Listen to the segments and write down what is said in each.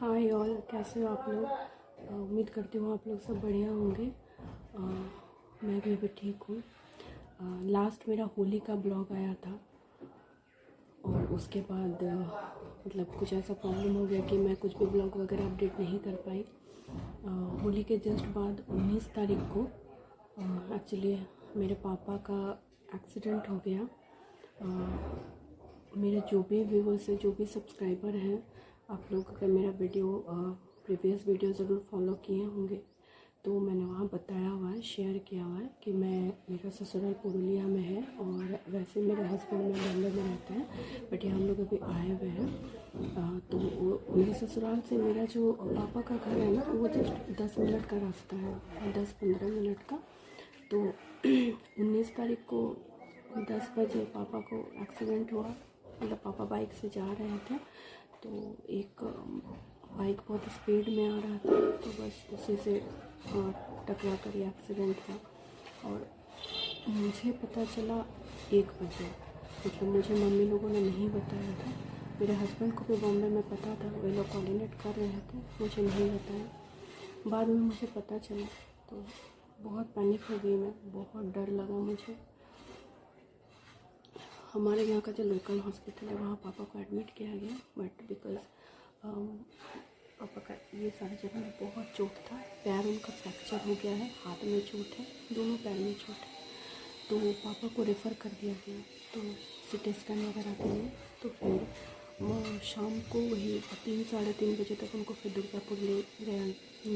Hi all, कैसे हो आप लोग। उम्मीद करती हूँ आप लोग सब बढ़िया होंगे। मैं भी अभी ठीक हूँ। लास्ट मेरा होली का ब्लॉग आया था और उसके बाद मतलब कुछ ऐसा प्रॉब्लम हो गया कि मैं कुछ भी ब्लॉग वगैरह अपडेट नहीं कर पाई। होली के जस्ट बाद 19 तारीख को एक्चुअली मेरे पापा का एक्सीडेंट हो गया। मेरे जो भी व्यूवर्स हैं, जो भी सब्सक्राइबर हैं, आप लोग अगर मेरा प्रीवियस वीडियो ज़रूर फॉलो किए होंगे तो मैंने वहाँ बताया हुआ है, शेयर किया हुआ है कि मेरा ससुराल पुरुलिया में है और वैसे मेरे हस्बैंड में बॉम्बे में रहते हैं, बट यहाँ हम लोग अभी आए हुए हैं। तो मेरे ससुराल से मेरा जो पापा का घर है ना, वो जस्ट 10 मिनट का रास्ता है, 10-15 मिनट का। तो 19 तारीख को 10 बजे पापा को एक्सीडेंट हुआ। मतलब पापा बाइक से जा रहे थे तो एक बाइक बहुत स्पीड में आ रहा था, तो बस उसी से टकरा कर ये एक्सीडेंट हुआ। और मुझे पता चला 1 बजे, मतलब मुझे मम्मी लोगों ने नहीं बताया था। मेरे हस्बैंड को भी बॉम्बे में पता था, वे लोग कोऑर्डिनेट कर रहे थे, मुझे नहीं बताया। बाद में मुझे पता चला तो बहुत पैनिक हो गई मैं, बहुत डर लगा मुझे। हमारे यहाँ का जो लोकल हॉस्पिटल है वहाँ पापा को एडमिट किया गया, बट बिकॉज पापा का ये सारी जगह में बहुत चोट था। पैर उनका फ्रैक्चर हो गया है, हाथ में चोट है, दोनों पैर में चोट है। तो पापा को रेफ़र कर दिया गया तो CT स्कैन वगैरह के लिए। तो फिर शाम को वही 3-3:30 बजे तक उनको फिर दुर्गापुर ले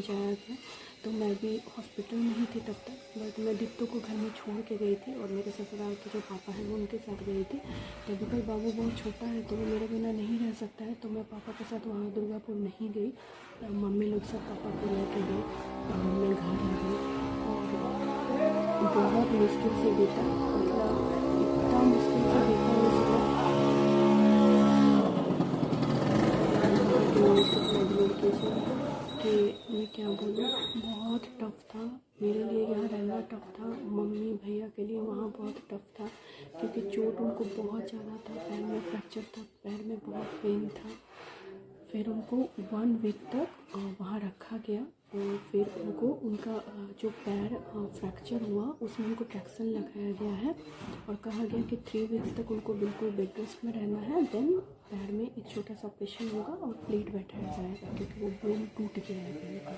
जाया गया। तो मैं भी हॉस्पिटल में ही थी तब तक, बट मैं दीप्तो को घर में छोड़ के गई थी और मेरे ससुराल के जो पापा हैं वो उनके साथ गई थी। तो बिकॉज बाबू बहुत छोटा है तो वो मेरे बिना नहीं रह सकता है, तो मैं पापा के साथ वहाँ दुर्गापुर नहीं गई। मम्मी लोग सब पापा को लेके गए, मैं घर आ गई और बहुत मुश्किल से बीता, मतलब इतना मुश्किल से बीता उस वक्त कि मैं क्या बोलूँ। बहुत टफ़ था मेरे लिए, यहाँ रहना टफ़ था, मम्मी भैया के लिए वहाँ बहुत टफ़ था, क्योंकि चोट उनको बहुत ज़्यादा था, पैर में फ्रैक्चर था, पैर में बहुत पेन था। फिर उनको 1 वीक तक वहाँ रखा गया और फिर उनको उनका जो पैर फ्रैक्चर हुआ उसमें उनको ट्रैक्शन लगाया गया है और कहा गया कि 3 वीक्स तक उनको बिल्कुल बेड रेस्ट में रहना है। देन पैर में एक छोटा सा ऑपरेशन होगा और प्लेट बैठाया जाएगा, क्योंकि वो बोन टूट गया है पैर का।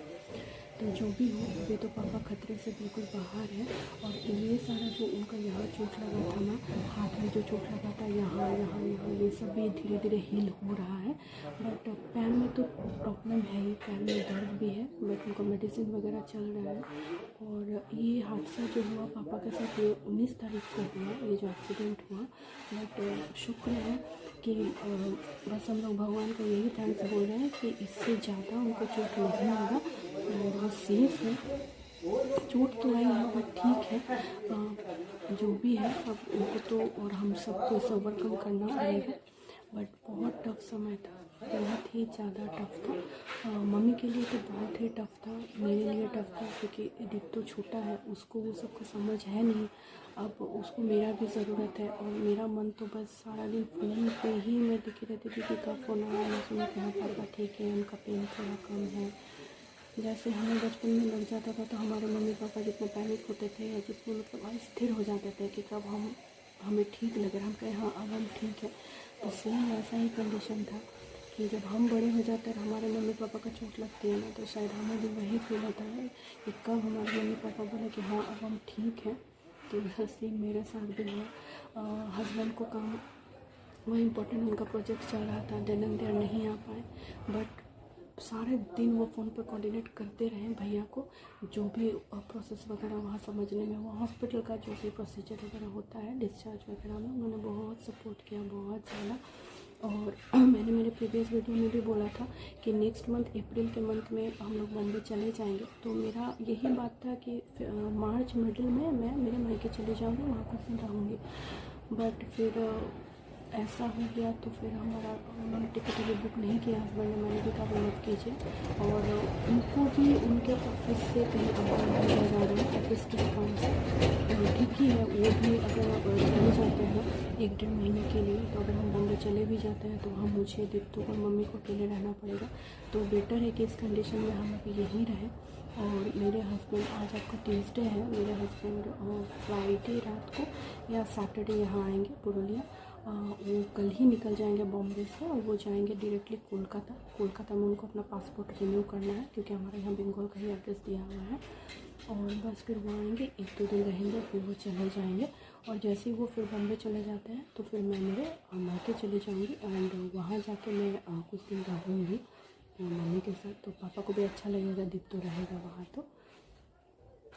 तो जो भी हो, अभी तो पापा खतरे से बिल्कुल बाहर है। और ये सारा जो उनका यहाँ चोट लगा था ना, हाथ में जो चोट लगा था, यहाँ यहाँ यहाँ, ये सब भी धीरे धीरे हील हो रहा है। बट पैर में तो प्रॉब्लम है ही, पैर में दर्द भी है, बट उनको मेडिसिन वगैरह चल रहा है। और ये हादसा जो हुआ पापा के साथ, ये 19 तारीख को हुआ, ये जो एक्सीडेंट हुआ। बट शुक्र है कि बस हम लोग भगवान को यही थैंक्स बोल रहे हैं कि इससे ज़्यादा उनको चोट नहीं लगा और वो सेफ है। चोट तो आई है बट ठीक है, जो भी है अब उनको तो और हम सबको इसे ओवरकम करना पड़ेगा। बट बहुत टफ समय था, बहुत ही ज़्यादा टफ था। मम्मी के लिए तो बहुत ही टफ था, मेरे लिए टफ था, क्योंकि दीप तो छोटा है, उसको वो सब कुछ समझ है नहीं। अब उसको मेरा भी ज़रूरत है और मेरा मन तो बस सारा दिन फ़ोन पे ही मैं दिखी रहती थी कि कब फ़ोन आया, मैं सुना कि हाँ पापा ठीक है, उनका पेन थोड़ा कम है। जैसे हमें बचपन में लग जाता था तो हमारे मम्मी पापा जितना पैनिक होते थे या जितने मतलब अस्थिर हो जाते थे कि कब हमें ठीक लग रहा, हम कहें हाँ अब हम ठीक है। तो सेम वैसा ही कंडीशन था कि जब हम बड़े हो जाते हैं हमारे मम्मी पापा का चोट लगती है ना, तो शायद हमें भी वही फील होता है कि कब हमारे मम्मी पापा बोले कि हाँ अब हम ठीक हैं। तो सेम मेरे साथ भी हुआ। हस्बैंड को काम वही इम्पोर्टेंट, उनका प्रोजेक्ट चल रहा था, देन एंड देयर नहीं आ पाए। बट सारे दिन वो फ़ोन पर कोऑर्डिनेट करते रहे भैया को, जो भी प्रोसेस वगैरह वहाँ समझने में, वो हॉस्पिटल का जो भी प्रोसीजर वगैरह होता है डिस्चार्ज वगैरह में, उन्होंने बहुत सपोर्ट किया, बहुत ज़्यादा। और मैंने मेरे प्रीवियस वीडियो में भी बोला था कि नेक्स्ट मंथ अप्रैल के मंथ में हम लोग बॉम्बे चले जाएंगे। तो मेरा यही बात था कि मार्च मिडिल में मैं मेरे मायके चले जाऊँगी, वहाँ कुछ दिन रहूँगी। बट फिर ऐसा हो गया तो फिर हमारा उन्होंने टिकट अभी बुक नहीं किया हस्बैंड ने, मैंने भी कहा वो मत कीजिए। और उनको भी उनके ऑफिस से कहीं भेजा जा रहा है ऑफिस के काम से, ठीक ही है। वो भी अगर चले जाते हैं 1-1.5 महीने के लिए, तो अगर हम बॉम्बे चले भी जाते हैं तो हम मुझे दीप्तु और मम्मी को अकेले रहना पड़ेगा। तो बेटर है कि इस कंडीशन में हम अभी यहीं रहें। और मेरे हस्बैंड, आज आपका ट्यूसडे है, मेरे हस्बैंड फ्राइडे रात को या सैटरडे यहाँ आएंगे पुरुलिया। वो कल ही निकल जाएंगे बॉम्बे से और वो जाएंगे डायरेक्टली कोलकाता में उनको अपना पासपोर्ट रिन्यू करना है, क्योंकि हमारे यहाँ बंगाल का ही एड्रेस दिया हुआ है। और बस फिर वो आएंगे, 1-2 दिन रहेंगे, फिर वो चले जाएंगे। और जैसे ही वो फिर बॉम्बे चले जाते हैं तो फिर मैं मेरे मायके चली जाऊँगी एंड वहाँ जाके मैं कुछ दिन रहूँगी मम्मी के साथ। तो पापा को भी अच्छा लगेगा, दीप्तु रहेगा वहाँ।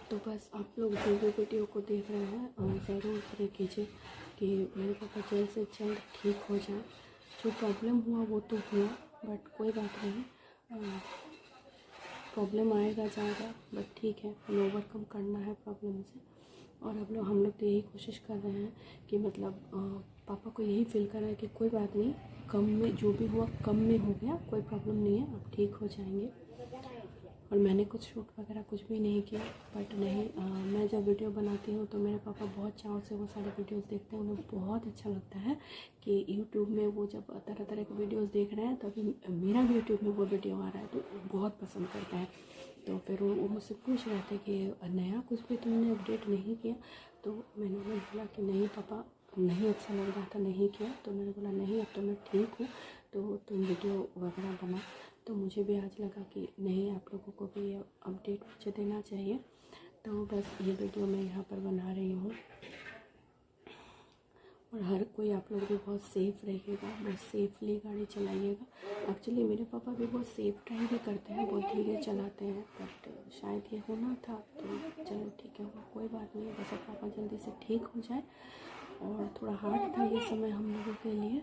तो बस आप लोग जो भी वीडियो को देख रहे हैं ज़रूर प्रे कीजिए कि मेरे पापा जल्द से जल्द ठीक हो जाए। जो प्रॉब्लम हुआ वो तो हुआ, बट कोई बात नहीं, प्रॉब्लम आएगा जाएगा, बट ठीक है, हमें ओवरकम करना है प्रॉब्लम से। और हम लोग तो यही कोशिश कर रहे हैं कि मतलब पापा को यही फील कर रहा है कि कोई बात नहीं, कम में जो भी हुआ कम में हो गया, कोई प्रॉब्लम नहीं है, अब ठीक हो जाएंगे। और मैंने कुछ शूट वगैरह कुछ भी नहीं किया, बट नहीं मैं जब वीडियो बनाती हूँ तो मेरे पापा बहुत चाव से वो सारे वीडियोस देखते हैं। उन्हें बहुत अच्छा लगता है कि यूट्यूब में वो जब तरह तरह के वीडियोस देख रहे हैं तभी मेरा भी यूट्यूब में वो वीडियो आ रहा है, तो बहुत पसंद करते हैं। तो फिर वो मुझसे पूछ रहे थे कि नया कुछ भी तुमने अपडेट नहीं किया। तो मैंने उन्हें बोला कि नहीं पापा, नहीं अच्छा लग रहा था, नहीं किया। तो मैंने बोला नहीं, अब तो मैं ठीक हूँ, तो तुम वीडियो वगैरह बना। तो मुझे भी आज लगा कि नहीं, आप लोगों को भी अपडेट मुझे देना चाहिए। तो बस ये वीडियो मैं यहाँ पर बना रही हूँ। और हर कोई आप लोग भी बहुत सेफ़ रहिएगा, बहुत सेफली गाड़ी चलाइएगा। एक्चुअली मेरे पापा भी बहुत सेफ ड्राइव भी करते हैं, बहुत धीरे चलाते हैं, बट शायद ये होना था तो चलो ठीक है, कोई बात नहीं। बस अब पापा जल्दी से ठीक हो जाए। और थोड़ा हार्ड था ये समय हम लोगों के लिए,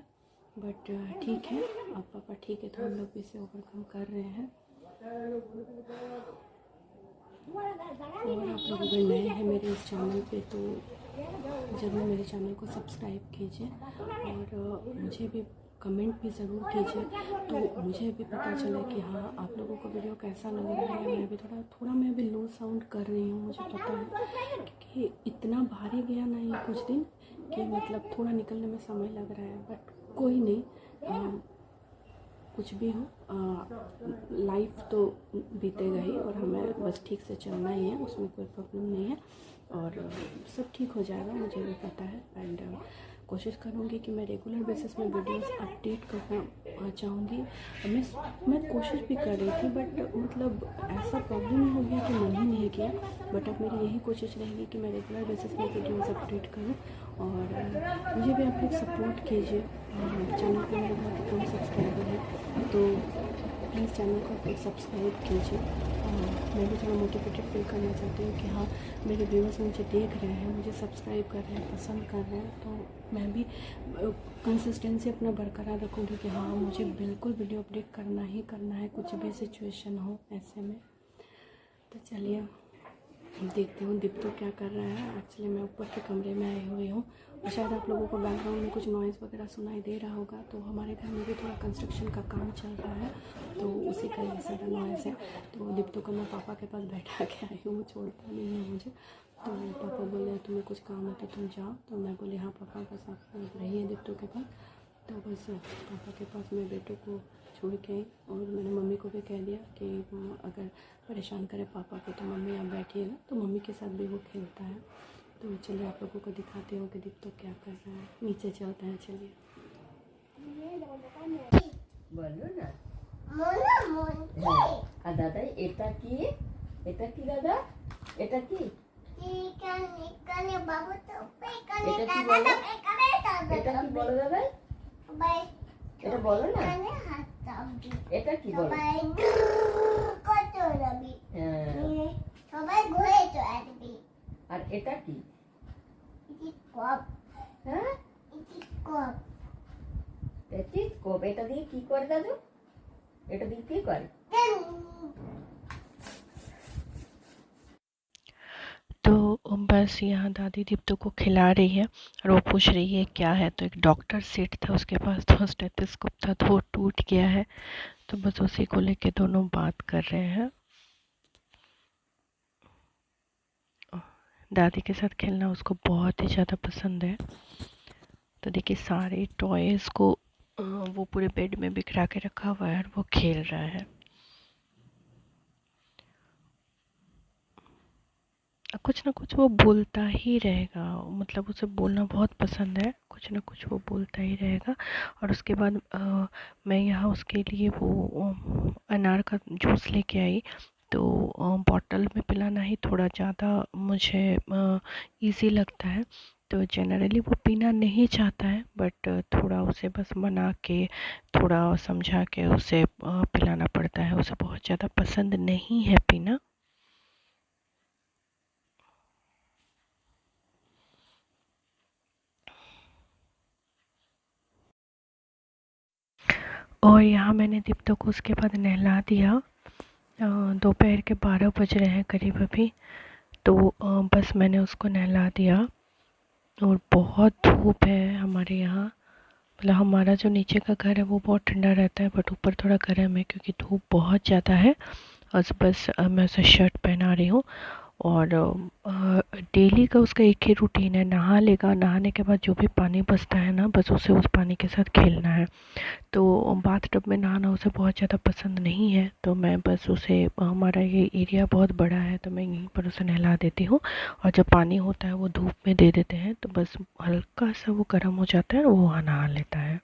बट ठीक है, अब पापा ठीक है तो हम लोग भी इसे ओवरकम कर रहे हैं। और आप लोग अगर नए हैं मेरे इस चैनल पे तो ज़रूर मेरे चैनल को सब्सक्राइब कीजिए और मुझे भी कमेंट भी ज़रूर कीजिए, तो मुझे भी पता चले कि हाँ आप लोगों को वीडियो कैसा लग रहा है। मैं भी थोड़ा मैं भी लो साउंड कर रही हूँ, मुझे पता है, क्योंकि इतना भारी गया ना ये कुछ दिन कि मतलब थोड़ा निकलने में समय लग रहा है, बट कोई नहीं, कुछ भी हो, लाइफ तो बीतेगा ही और हमें बस ठीक से चलना ही है, उसमें कोई प्रॉब्लम नहीं है और सब ठीक हो जाएगा, मुझे भी पता है। एंड कोशिश करूँगी कि मैं रेगुलर बेसिस में वीडियोस अपडेट करना चाहूँगी। मैं कोशिश भी कर रही थी, बट मतलब ऐसा प्रॉब्लम ही हो गया कि मन ही नहीं किया। बट अब मेरी यही कोशिश रहेगी कि मैं रेगुलर बेसिस में वीडियोस अपडेट करूँ और मुझे भी आप लोग सपोर्ट कीजिए। चैनल पे मेरे बहुत कम सब्सक्राइबर हैं, तो प्लीज़ चैनल को आप लोग सब्सक्राइब कीजिए। मैं भी थोड़ा मोटिवेटेड फील करना चाहती हूँ कि हाँ मेरे व्यूअर्स मुझे देख रहे हैं, मुझे सब्सक्राइब कर रहे हैं, पसंद कर रहे हैं, तो मैं भी कंसिस्टेंसी अपना बरकरार रखूँगी कि हाँ मुझे बिल्कुल वीडियो अपडेट करना ही करना है, कुछ भी सिचुएशन हो ऐसे में। तो चलिए देखते हूँ दीप्तु क्या कर रहा है। एक्चुअली मैं ऊपर के कमरे में आई हुई हूँ और शायद आप लोगों को बैकग्राउंड में कुछ नॉइज़ वगैरह सुनाई दे रहा होगा। तो हमारे घर में भी थोड़ा कंस्ट्रक्शन का काम चल रहा है, तो उसी का ये सारा नॉइज़ है। तो दीप्तु को मैं पापा के पास बैठा के आई हूँ, छोड़ता नहीं है मुझे। तो पापा बोले तुम्हें कुछ काम है तो तुम जाओ, तो मैं बोली हाँ पापा बस आप रहिए दीप्तु के पास। तो बस पापा के पास मैं बेटे को छोड़ के आई और मैंने मम्मी को भी कह दिया कि अगर परेशान करे पापा को तो मम्मी आप बैठिएगा, तो मम्मी के साथ भी वो खेलता है। तो चलिए आप लोगों को दिखाते हो कि दीप्तु क्या कर रहा है। नीचे चलते हैं, चलिए। बोलो ना दादा এটা কি দাদা, এটা কি বলো দাদা, এটা বলো না, এটা কি বলো, সবাই ঘুরে চড়বি। আর এটা কি? কপ। হ্যাঁ কপ। টেলিস্কোপ। এটা দিয়ে কি করে দাদু? এটা দিয়ে কি করে? तो बस यहाँ दादी दीप्तो को खिला रही है और वो पूछ रही है क्या है। तो एक डॉक्टर सेट था उसके पास, तो स्टेथोस्कोप था तो वो टूट गया है, तो बस उसी को लेके दोनों बात कर रहे हैं। दादी के साथ खेलना उसको बहुत ही ज़्यादा पसंद है। तो देखिए सारे टॉयज़ को वो पूरे बेड में बिखरा के रखा हुआ है और वो खेल रहा है। कुछ ना कुछ वो बोलता ही रहेगा, मतलब उसे बोलना बहुत पसंद है, कुछ ना कुछ वो बोलता ही रहेगा। और उसके बाद मैं यहाँ उसके लिए वो अनार का जूस लेके आई। तो बॉटल में पिलाना ही थोड़ा ज़्यादा मुझे इजी लगता है। तो जनरली वो पीना नहीं चाहता है, बट थोड़ा उसे बस मना के, थोड़ा समझा के उसे पिलाना पड़ता है। उसे बहुत ज़्यादा पसंद नहीं है पीना। और यहाँ मैंने दीप्तो को उसके बाद नहला दिया। दोपहर के 12 बज रहे हैं करीब अभी। तो बस मैंने उसको नहला दिया। और बहुत धूप है हमारे यहाँ, मतलब हमारा जो नीचे का घर है वो बहुत ठंडा रहता है, बट ऊपर थोड़ा गर्म है क्योंकि धूप बहुत ज़्यादा है। और बस मैं उसे शर्ट पहना रही हूँ। और डेली का उसका एक ही रूटीन है, नहा लेगा, नहाने के बाद जो भी पानी बचता है ना, बस उसे उस पानी के साथ खेलना है। तो बाथ टब में नहाना उसे बहुत ज़्यादा पसंद नहीं है। तो मैं बस उसे, हमारा ये एरिया बहुत बड़ा है तो मैं यहीं पर उसे नहला देती हूँ। और जब पानी होता है वो धूप में दे देते हैं, तो बस हल्का सा वो गर्म हो जाता है और वो नहा लेता है।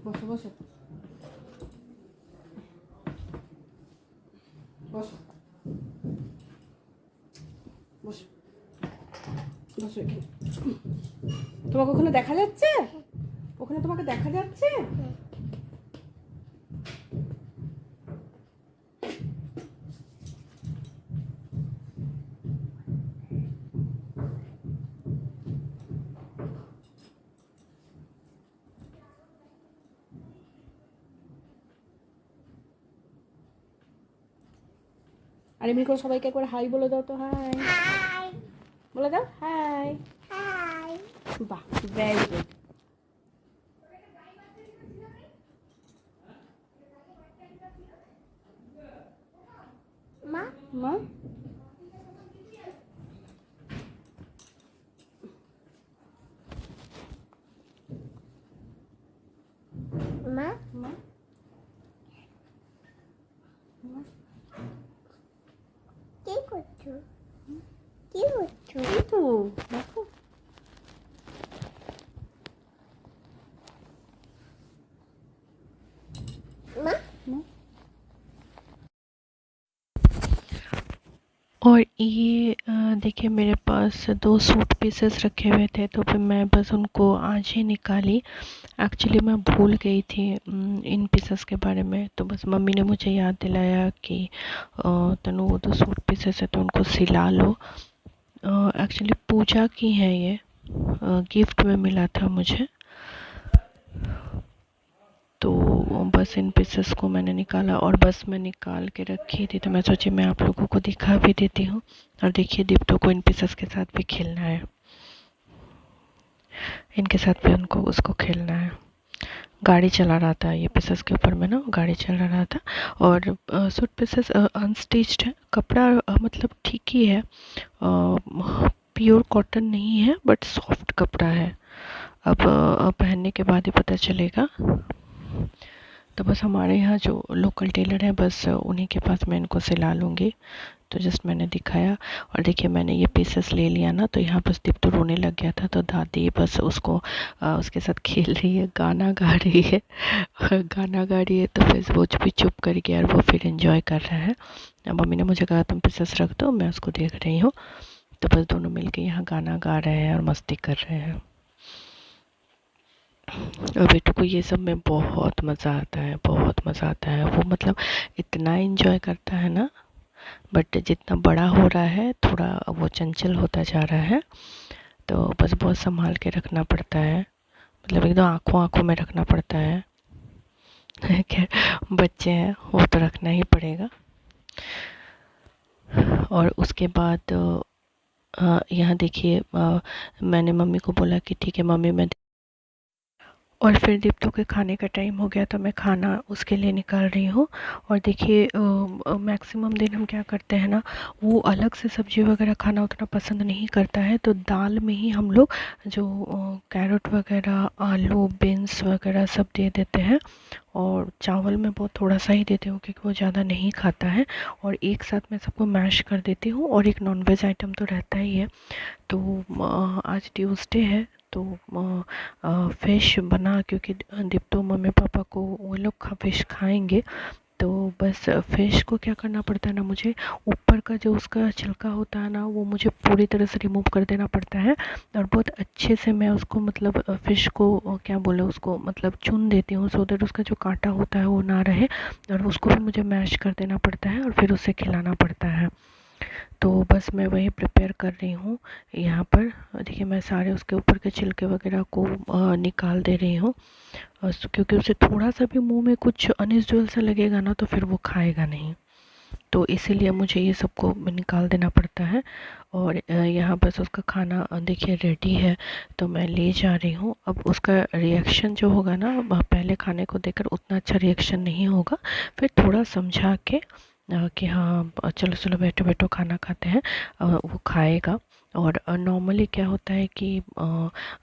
বসো বসো বসো বসো বসো এখানে। তোমাকে ওখানে দেখা যাচ্ছে? ওখানে তোমাকে দেখা যাচ্ছে? আর এমনি করে সবাইকে একবার হাই বলে দাও তো। Hi Hi. বলে দাও, হাই। Hi. বাহ, ভেরি গুড। Ma. মা Ma. মা কি করছো? কি করছো? এই তো দেখো। মা। মা। और ये देखिए मेरे पास 2 सूट पीसेस रखे हुए थे, तो फिर मैं बस उनको आज ही निकाली। एक्चुअली मैं भूल गई थी इन पीसेस के बारे में। तो बस मम्मी ने मुझे याद दिलाया कि तनु वो 2 सूट पीसेस है तो उनको सिला लो। एक्चुअली पूजा की है ये, गिफ्ट में मिला था मुझे। तो बस इन पीसेस को मैंने निकाला और बस मैं निकाल के रखी थी, तो मैं सोची मैं आप लोगों को दिखा भी देती हूँ। और देखिए दीप्तो को इन पीसेस के साथ भी खेलना है, इनके साथ भी उनको उसको खेलना है। गाड़ी चला रहा था ये पीसेस के ऊपर में ना, गाड़ी चला रहा था। और सूट पीसेस अनस्टिच्ड है, कपड़ा मतलब ठीक ही है, प्योर कॉटन नहीं है बट सॉफ्ट कपड़ा है। अब पहनने के बाद ही पता चलेगा। तो बस हमारे यहाँ जो लोकल टेलर है बस उन्हीं के पास मैं इनको सिला लूँगी। तो जस्ट मैंने दिखाया। और देखिए मैंने ये पीसेस ले लिया ना, तो यहाँ बस दीप तो रोने लग गया था, तो दादी बस उसको उसके साथ खेल रही है, गाना गा रही है गाना गा रही है। तो फिर वो भी चुप कर गया और वो फिर एंजॉय कर रहा है। मम्मी ने मुझे कहा तुम पीसेस रख दो, मैं उसको देख रही हूँ। तो बस दोनों मिलके यहाँ गाना गा रहे हैं और मस्ती कर रहे हैं। और बेटू को ये सब में बहुत मज़ा आता है, बहुत मज़ा आता है। वो मतलब इतना एंजॉय करता है ना, बट जितना बड़ा हो रहा है थोड़ा वो चंचल होता जा रहा है, तो बस बहुत संभाल के रखना पड़ता है, मतलब एकदम आँखों आँखों में रखना पड़ता है। खैर बच्चे हैं, वो तो रखना ही पड़ेगा। और उसके बाद यहाँ देखिए मैंने मम्मी को बोला कि ठीक है मम्मी मैं, और फिर दीप्तो के खाने का टाइम हो गया, तो मैं खाना उसके लिए निकाल रही हूँ। और देखिए मैक्सिमम दिन हम क्या करते हैं ना, वो अलग से सब्ज़ी वगैरह खाना उतना पसंद नहीं करता है, तो दाल में ही हम लोग जो कैरेट वगैरह, आलू, बीन्स वगैरह सब दे देते हैं। और चावल में बहुत थोड़ा सा ही देती हूँ क्योंकि वो ज़्यादा नहीं खाता है। और एक साथ मैं सबको मैश कर देती हूँ, और एक नॉनवेज आइटम तो रहता ही है। तो आज ट्यूसडे है, तो फ़िश बना, क्योंकि दीप्तो मम्मी पापा को वो लोग फ़िश खाएंगे। तो बस फ़िश को क्या करना पड़ता है ना, मुझे ऊपर का जो उसका छिलका होता है ना, वो मुझे पूरी तरह से रिमूव कर देना पड़ता है। और बहुत अच्छे से मैं उसको मतलब फ़िश को क्या बोले उसको मतलब चुन देती हूँ, सो दैट उसका जो कांटा होता है वो ना रहे। और उसको भी मुझे मैश कर देना पड़ता है और फिर उसे खिलाना पड़ता है। तो बस मैं वही प्रिपेयर कर रही हूँ यहाँ पर। देखिए मैं सारे उसके ऊपर के छिलके वगैरह को निकाल दे रही हूँ, क्योंकि उसे थोड़ा सा भी मुंह में कुछ अनयूजुअल सा लगेगा ना, तो फिर वो खाएगा नहीं। तो इसीलिए मुझे ये सबको निकाल देना पड़ता है। और यहाँ बस उसका खाना देखिए रेडी है, तो मैं ले जा रही हूँ। अब उसका रिएक्शन जो होगा ना, पहले खाने को देखकर उतना अच्छा रिएक्शन नहीं होगा, फिर थोड़ा समझा के कि हाँ चलो चलो बैठो बैठो खाना खाते हैं, वो खाएगा। और नॉर्मली क्या होता है कि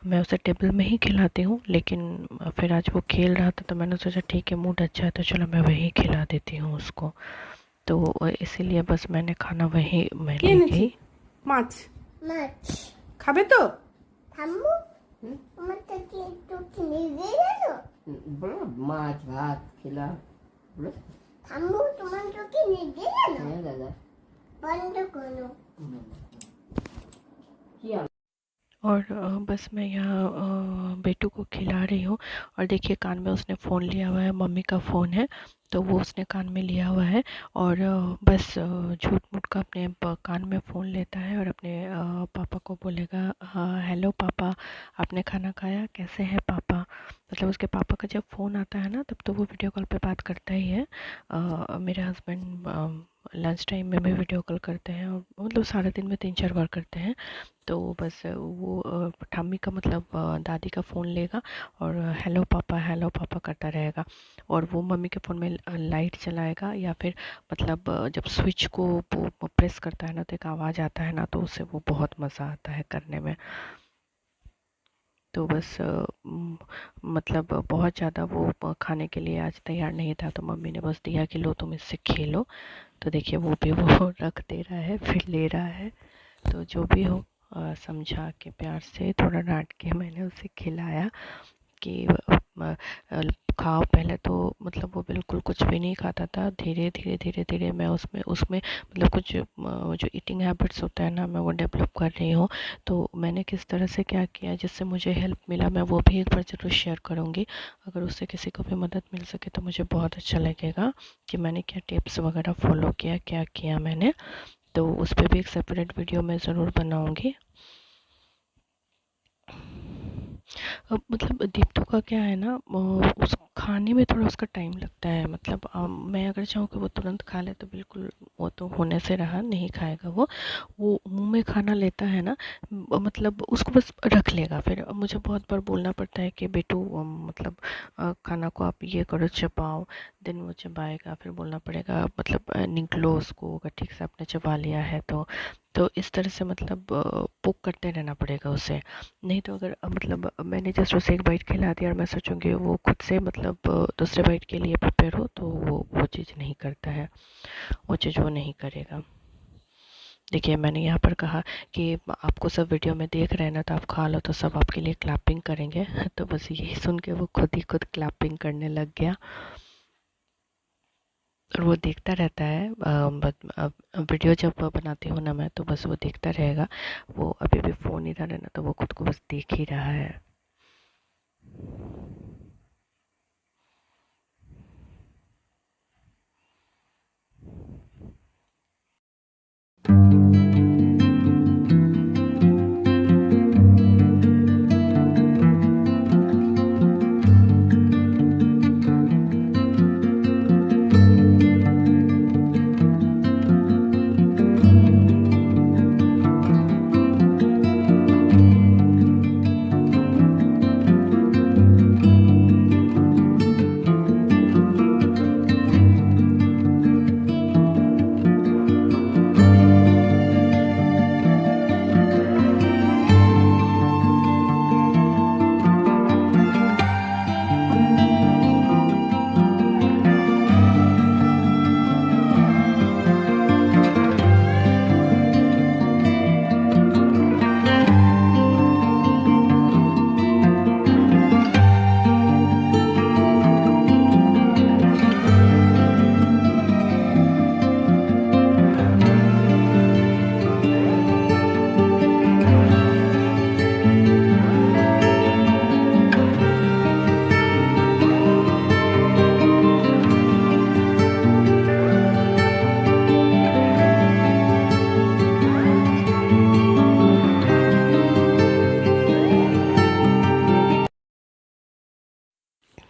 मैं उसे टेबल में ही खिलाती हूँ, लेकिन फिर आज वो खेल रहा था, तो मैंने सोचा ठीक है मूड अच्छा है तो चलो मैं वही खिला देती हूँ उसको। तो इसीलिए बस मैंने खाना वही मैं ले गई। মাছ মাছ খাবে তো? থামবো আমারটা কি একটু কিনে দিয়ে গেল বলো মাছ ভাত খেলাম, বলো থামবো তোমার তো কিনে দিয়ে গেল হ্যাঁ দাদা বন্ধ করো কি আর और बस मैं यहाँ बेटू को खिला रही हूँ। और देखिए कान में उसने फ़ोन लिया हुआ है, मम्मी का फ़ोन है, तो वो उसने कान में लिया हुआ है। और बस झूठ मूठ का अपने कान में फ़ोन लेता है और अपने पापा को बोलेगा हाँ हेलो पापा, आपने खाना खाया, कैसे हैं पापा। मतलब उसके पापा का जब फ़ोन आता है ना, तब तो वो वीडियो कॉल पे बात करता ही है। मेरे हस्बैंड लंच टाइम में भी वीडियो कॉल करते हैं, और मतलब सारे दिन में 3-4 बार करते हैं। तो बस वो ठाम्मी का मतलब दादी का फ़ोन लेगा और हेलो पापा करता रहेगा। और वो मम्मी के फ़ोन में लाइट चलाएगा, या फिर मतलब जब स्विच को वो प्रेस करता है ना, तो एक आवाज़ आता है ना, तो उससे वो बहुत मज़ा आता है करने में। तो बस मतलब बहुत ज़्यादा वो खाने के लिए आज तैयार नहीं था, तो मम्मी ने बस दिया कि लो तुम इससे खेलो। तो देखिए वो भी वो रख दे रहा है, फिर ले रहा है। तो जो भी हो समझा के प्यार से थोड़ा डांट के मैंने उसे खिलाया कि खाओ। पहले तो मतलब वो बिल्कुल कुछ भी नहीं खाता था, धीरे धीरे धीरे धीरे मैं उसमें उसमें मतलब कुछ जो ईटिंग हैबिट्स होता है ना, मैं वो डेवलप कर रही हूँ। तो मैंने किस तरह से क्या किया जिससे मुझे हेल्प मिला, मैं वो भी एक बार ज़रूर शेयर करूँगी। अगर उससे किसी को भी मदद मिल सके तो मुझे बहुत अच्छा लगेगा कि मैंने क्या टिप्स वगैरह फॉलो किया, क्या किया मैंने। तो उस पर भी एक सेपरेट वीडियो मैं ज़रूर बनाऊँगी। मतलब दीप्तो का क्या है ना, उस खाने में थोड़ा उसका टाइम लगता है। मतलब मैं अगर चाहूँ कि वो तुरंत खा ले तो बिल्कुल वो तो होने से रहा, नहीं खाएगा वो मुंह में खाना लेता है ना, मतलब उसको बस रख लेगा। फिर मुझे बहुत बार बोलना पड़ता है कि बेटू मतलब खाना को आप ये करो, चबाओ। दिन वो चबाएगा, फिर बोलना पड़ेगा मतलब निगलो उसको, अगर ठीक से आपने चबा लिया है तो इस तरह से मतलब पुक करते रहना पड़ेगा उसे। नहीं तो अगर मतलब मैंने जस्ट उसे एक बाइट खिला दिया और मैं सोचूंगी वो खुद से मतलब दूसरे बाइट के लिए प्रिपेयर हो, तो वो चीज़ नहीं करता है, वो चीज़ वो नहीं करेगा। देखिए मैंने यहाँ पर कहा कि आपको सब वीडियो में देख रहे हैं ना, तो आप खा लो तो सब आपके लिए क्लैपिंग करेंगे। तो बस यही सुन के वो खुद ही खुद क्लैपिंग करने लग गया। और वो देखता रहता है, वीडियो जब बनाती हूँ ना मैं, तो बस वो देखता रहेगा। वो अभी भी फ़ोन इधर है ना, तो वो खुद को बस देख ही रहा है।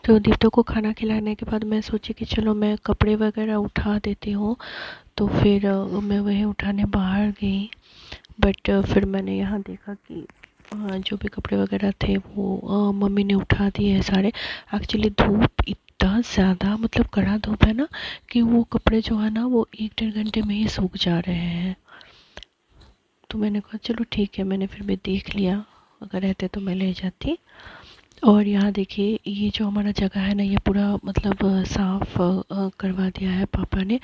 तो दीप्तो को खाना खिलाने के बाद मैं सोची कि चलो मैं कपड़े वगैरह उठा देती हूँ। तो फिर मैं वही उठाने बाहर गई। बट फिर मैंने यहाँ देखा कि जो भी कपड़े वगैरह थे वो मम्मी ने उठा दिए हैं सारे। एक्चुअली धूप इतना ज़्यादा मतलब कड़ा धूप है ना, कि वो कपड़े जो है ना वो 1-1.5 घंटे में ही सूख जा रहे हैं। तो मैंने कहा चलो ठीक है, मैंने फिर भी देख लिया, अगर रहते तो मैं ले जाती। और यहाँ देखिए ये जो हमारा जगह है ना, ये पूरा मतलब साफ़ करवा दिया है पापा ने।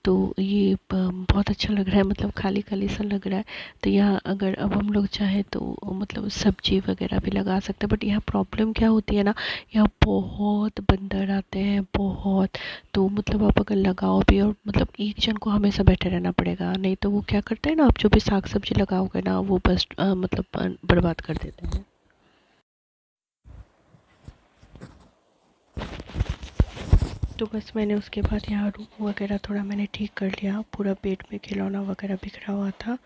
तो ये बहुत अच्छा लग रहा है, मतलब खाली खाली सा लग रहा है। तो यहाँ अगर अब हम लोग चाहे तो मतलब सब्जी वगैरह भी लगा सकते हैं। बट यहाँ प्रॉब्लम क्या होती है ना, यहाँ बहुत बंदर आते हैं, बहुत। तो मतलब आप अगर लगाओ भी, और मतलब एक जन को हमेशा बैठे रहना पड़ेगा, नहीं तो वो क्या करते हैं ना, आप जो भी साग सब्जी लगाओगे ना वो बस मतलब बर्बाद कर देते हैं। तो बस मैंने उसके बाद यहाँ रूम वगैरह थोड़ा मैंने ठीक कर लिया। पूरा बेड में खिलौना वगैरह बिखरा हुआ था।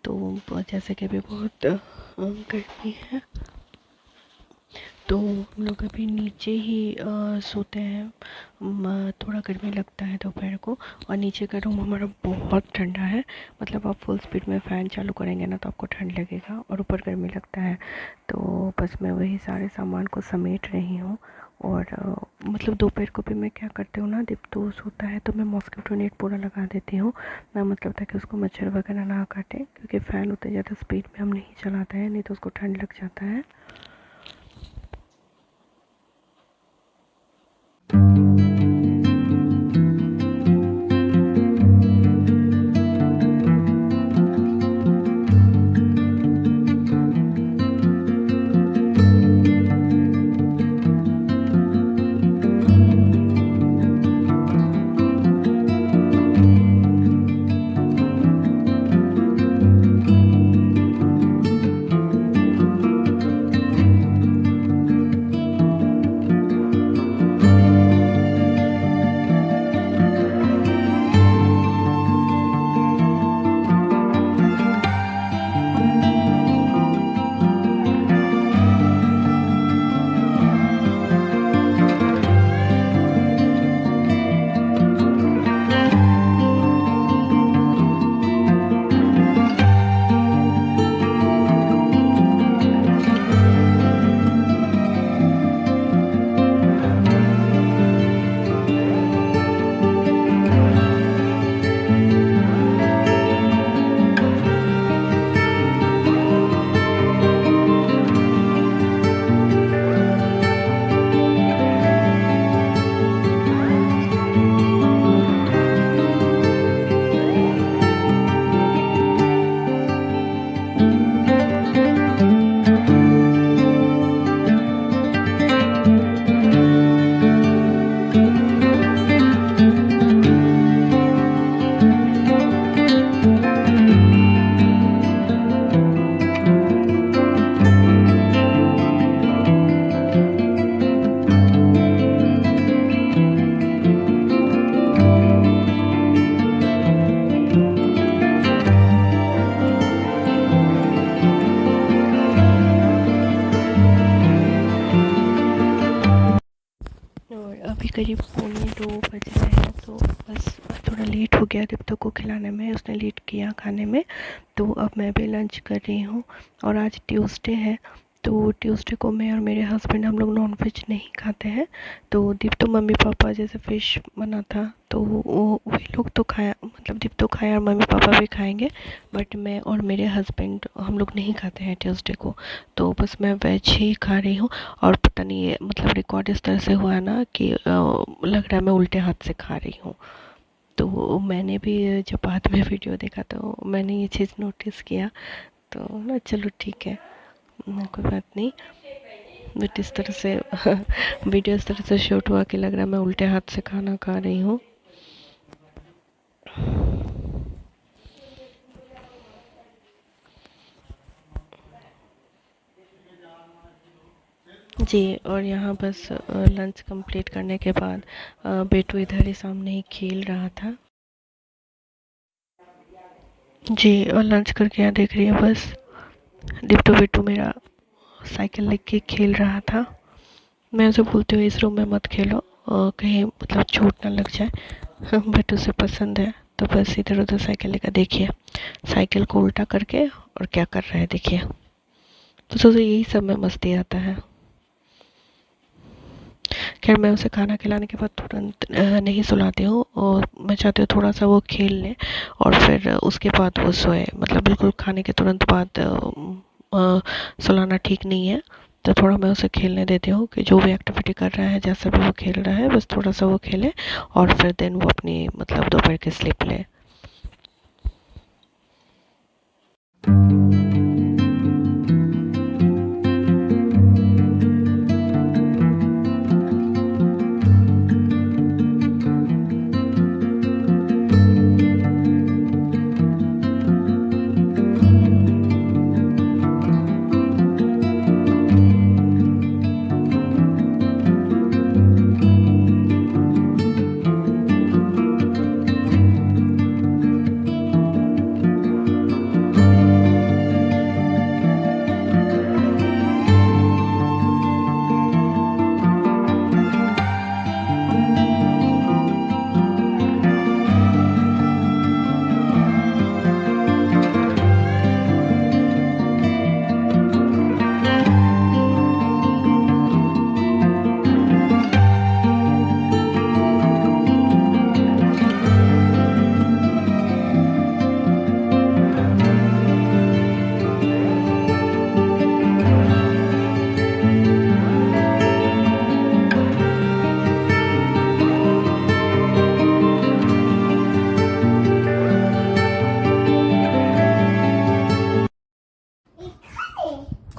तो जैसे कि अभी बहुत गर्मी है, तो हम लोग अभी नीचे ही सोते हैं। थोड़ा गर्मी लगता है दोपहर को। और नीचे का रूम हमारा बहुत ठंडा है। मतलब आप फुल स्पीड में फ़ैन चालू करेंगे ना तो आपको ठंड लगेगा, और ऊपर गर्मी लगता है। तो बस मैं वही सारे सामान को समेट रही हूँ। और मतलब दोपहर को भी मैं क्या करती हूँ ना, दीप्तो सोता है तो मैं मॉस्किटो नेट पूरा लगा देती हूँ ना, मतलब ताकि उसको मच्छर वगैरह ना काटे, क्योंकि फ़ैन उतनी ज़्यादा स्पीड में हम नहीं चलाते हैं, नहीं तो उसको ठंड लग जाता है। अभी करीब 1:45 बज रहे हैं, तो बस थोड़ा लेट हो गया दीप्तो को खिलाने में, उसने लेट किया खाने में। तो अब मैं भी लंच कर रही हूँ। और आज ट्यूसडे है, तो ट्यूसडे को मैं और मेरे हस्बैंड हम लोग नॉन वेज नहीं खाते हैं। तो दीप्तो मम्मी पापा जैसे फ़िश बना था तो वो वे लोग तो खाया, मतलब दीप्तो खाया और मम्मी पापा भी खाएंगे, बट मैं और मेरे हस्बैंड हम लोग नहीं खाते हैं ट्यूसडे को। तो बस मैं वेज ही खा रही हूँ। और पता नहीं ये मतलब रिकॉर्ड इस तरह से हुआ है ना कि लग रहा है मैं उल्टे हाथ से खा रही हूँ। तो मैंने भी जब बाद में वीडियो देखा तो मैंने ये चीज़ नोटिस किया। तो ना चलो ठीक है, कोई बात नहीं। बट इस तरह से वीडियो इस तरह से शूट हुआ कि लग रहा है मैं उल्टे हाथ से खाना खा रही हूँ। जी, और यहाँ बस लंच कंप्लीट करने के बाद बेटू इधर ही सामने ही खेल रहा था। जी, और लंच करके यहाँ देख रही है बस दीप्तो बेटू मेरा साइकिल लेके खेल रहा था। मैं उसे बोलती हूँ इस रूम में मत खेलो, कहीं मतलब चोट ना लग जाए। बट उसे पसंद है, तो बस इधर उधर साइकिल लेकर देखिए, साइकिल को उल्टा करके और क्या कर रहा है देखिए। तो सोचो यही सब में मस्ती आता है। खैर मैं उसे खाना खिलाने के बाद तुरंत नहीं सुलाती हूँ, और मैं चाहती हूँ थोड़ा सा वो खेल ले और फिर उसके बाद वो सोए। मतलब बिल्कुल खाने के तुरंत बाद सुलाना ठीक नहीं है। तो थोड़ा मैं उसे खेलने देती हूँ कि जो भी एक्टिविटी कर रहा है, जैसा भी वो खेल रहा है, बस थोड़ा सा वो खेले और फिर देन वो अपनी मतलब दोपहर की स्लीप ले।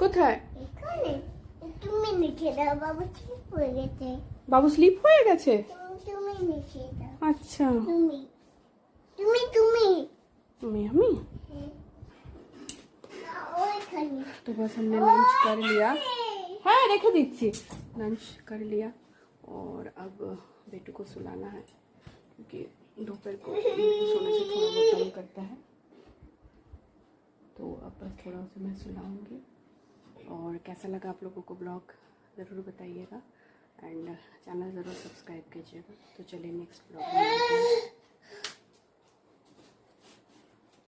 কোথায় এখানে তুমি লিখে দাও বাবু ঠিক হয়ে গেছে বাবু স্লিপ হয়ে গেছে। তুমি লিখে দাও আচ্ছা তুমি তুমি তুমি আমি ওইখানে तो बस हमने लंच कर लिया। हाँ रेखे दीजिए, लंच कर लिया और अब बेटू को सुलाना है, क्योंकि दोपहर को सोने से थोड़ा बहुत तंग करता है। तो अब बस थोड़ा उसे मैं सुलाऊंगी। और कैसा लगा आप लोगों को ब्लॉग ज़रूर बताइएगा, एंड चैनल ज़रूर सब्सक्राइब कीजिएगा। तो चलिए नेक्स्ट ब्लॉग में मिलते हैं।